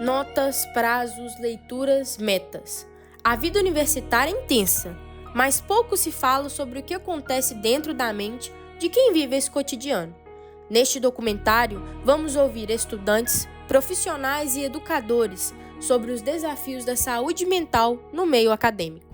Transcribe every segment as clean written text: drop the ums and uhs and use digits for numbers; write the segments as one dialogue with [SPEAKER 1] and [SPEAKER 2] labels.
[SPEAKER 1] Notas, prazos, leituras, metas. A vida universitária é intensa, mas pouco se fala sobre o que acontece dentro da mente de quem vive esse cotidiano. Neste documentário, vamos ouvir estudantes, profissionais e educadores sobre os desafios da saúde mental no meio acadêmico.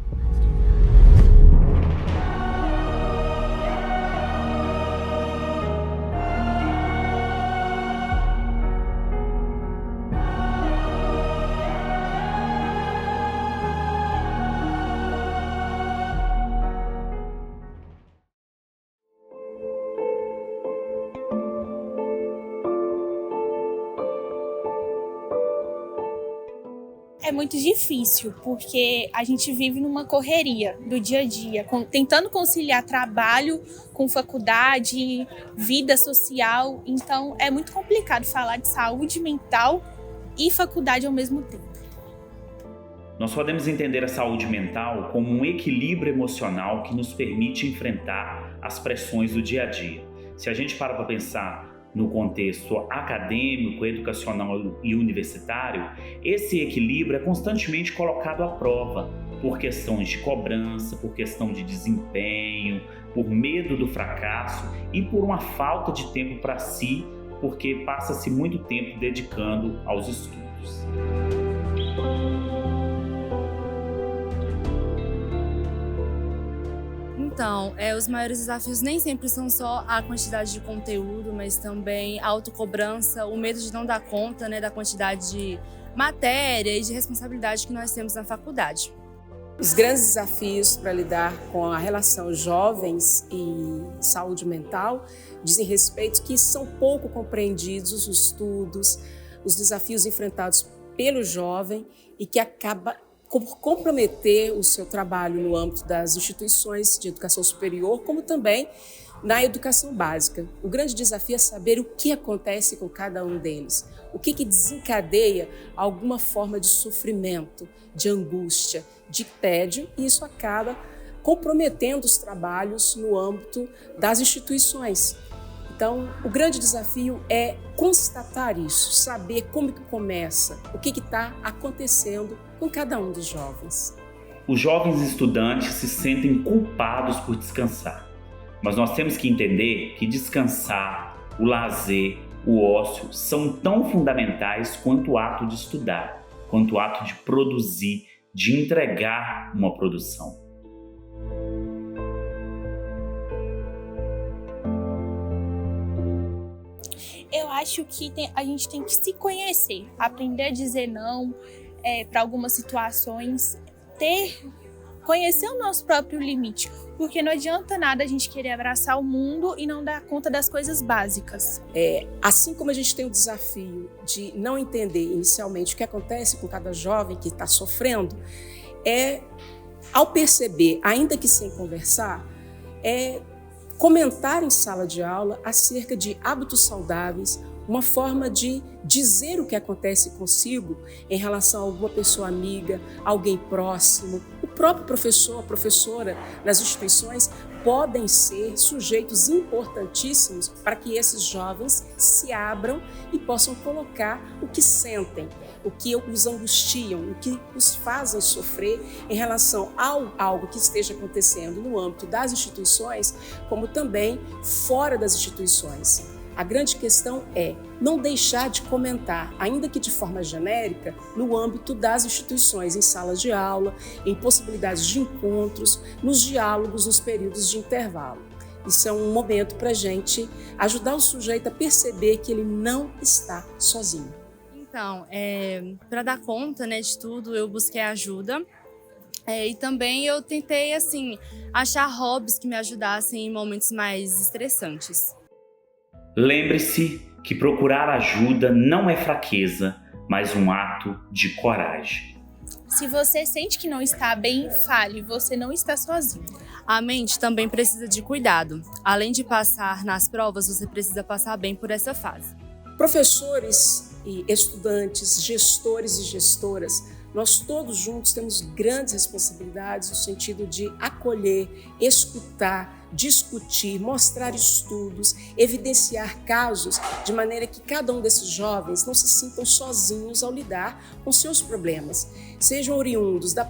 [SPEAKER 2] É muito difícil, porque a gente vive numa correria do dia a dia, tentando conciliar trabalho com faculdade, vida social. Então, é muito complicado falar de saúde mental e faculdade ao mesmo tempo.
[SPEAKER 3] Nós podemos entender a saúde mental como um equilíbrio emocional que nos permite enfrentar as pressões do dia a dia. Se a gente para pensar no contexto acadêmico, educacional e universitário, esse equilíbrio é constantemente colocado à prova por questões de cobrança, por questão de desempenho, por medo do fracasso e por uma falta de tempo para si, porque passa-se muito tempo dedicando aos estudos.
[SPEAKER 4] Então, os maiores desafios nem sempre são só a quantidade de conteúdo, mas também a autocobrança, o medo de não dar conta, da quantidade de matéria e de responsabilidade que nós temos na faculdade.
[SPEAKER 5] Os grandes desafios para lidar com a relação jovens e saúde mental dizem respeito que são pouco compreendidos os estudos, os desafios enfrentados pelo jovem e que acaba por comprometer o seu trabalho no âmbito das instituições de educação superior, como também na educação básica. O grande desafio é saber o que acontece com cada um deles, o que desencadeia alguma forma de sofrimento, de angústia, de tédio, e isso acaba comprometendo os trabalhos no âmbito das instituições. Então, o grande desafio é constatar isso, saber como que começa, o que está acontecendo com cada um dos jovens.
[SPEAKER 3] Os jovens estudantes se sentem culpados por descansar, mas nós temos que entender que descansar, o lazer, o ócio são tão fundamentais quanto o ato de estudar, quanto o ato de produzir, de entregar uma produção.
[SPEAKER 2] Eu acho que a gente tem que se conhecer, aprender a dizer não para algumas situações, conhecer o nosso próprio limite, porque não adianta nada a gente querer abraçar o mundo e não dar conta das coisas básicas.
[SPEAKER 5] Assim como a gente tem o desafio de não entender inicialmente o que acontece com cada jovem que está sofrendo, ao perceber, ainda que sem conversar, comentar em sala de aula acerca de hábitos saudáveis, uma forma de dizer o que acontece consigo em relação a alguma pessoa amiga, alguém próximo. O próprio professor, a professora nas instituições podem ser sujeitos importantíssimos para que esses jovens se abram e possam colocar o que sentem, o que os angustiam, o que os fazem sofrer em relação a algo que esteja acontecendo no âmbito das instituições, como também fora das instituições. A grande questão é não deixar de comentar, ainda que de forma genérica, no âmbito das instituições, em salas de aula, em possibilidades de encontros, nos diálogos, nos períodos de intervalo. Isso é um momento para a gente ajudar o sujeito a perceber que ele não está sozinho.
[SPEAKER 4] Então, para dar conta de tudo, eu busquei ajuda. E também eu tentei achar hobbies que me ajudassem em momentos mais estressantes.
[SPEAKER 3] Lembre-se que procurar ajuda não é fraqueza, mas um ato de coragem.
[SPEAKER 2] Se você sente que não está bem, fale, você não está sozinho.
[SPEAKER 4] A mente também precisa de cuidado. Além de passar nas provas, você precisa passar bem por essa fase.
[SPEAKER 5] Professores e estudantes, gestores e gestoras, nós todos juntos temos grandes responsabilidades no sentido de acolher, escutar, discutir, mostrar estudos, evidenciar casos, de maneira que cada um desses jovens não se sintam sozinhos ao lidar com seus problemas, sejam oriundos das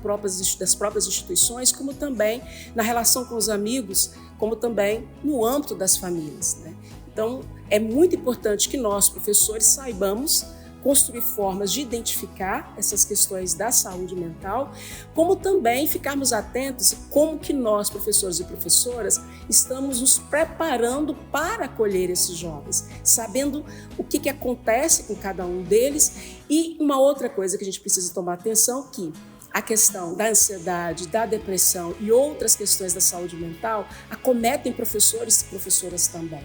[SPEAKER 5] próprias instituições, como também na relação com os amigos, como também no âmbito das famílias, né? Então, é muito importante que nós, professores, saibamos construir formas de identificar essas questões da saúde mental, como também ficarmos atentos como que nós, professores e professoras, estamos nos preparando para acolher esses jovens, sabendo o que acontece com cada um deles. E uma outra coisa que a gente precisa tomar atenção, que a questão da ansiedade, da depressão e outras questões da saúde mental acometem professores e professoras também.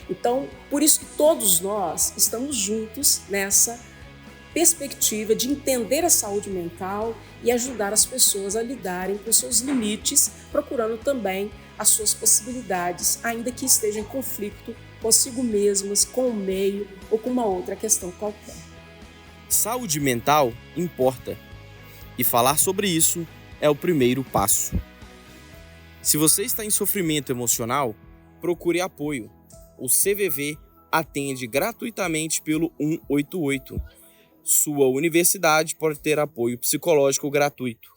[SPEAKER 5] Então, por isso que todos nós estamos juntos nessa perspectiva de entender a saúde mental e ajudar as pessoas a lidarem com seus limites, procurando também as suas possibilidades, ainda que estejam em conflito consigo mesmas, com o meio ou com uma outra questão qualquer.
[SPEAKER 6] Saúde mental importa, e falar sobre isso é o primeiro passo. Se você está em sofrimento emocional, procure apoio. O CVV atende gratuitamente pelo 188. Sua universidade pode ter apoio psicológico gratuito.